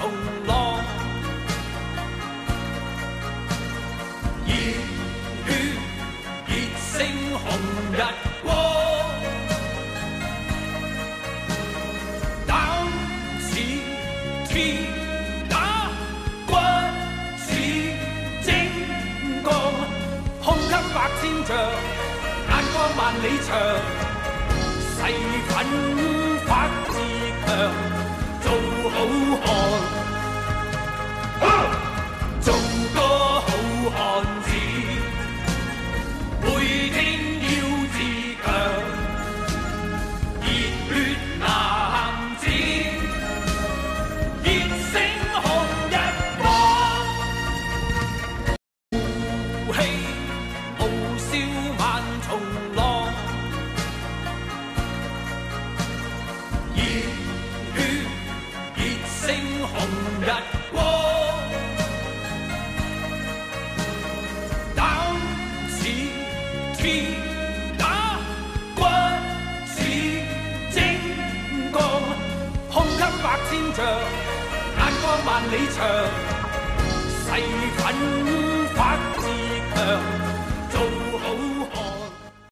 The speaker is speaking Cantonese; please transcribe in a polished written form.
重浪，熱血熱星紅日光，膽似鐵打，骨似精鋼，胸襟百千丈，眼光萬里長，誓奮發自強，做好漢。做個好漢子，每天要自強，熱血男子，熱星紅日光，豪氣傲笑萬重浪，熱血熱星紅日光。鐵打骨似精鋼，胸襟百千丈，眼光萬里長，誓奮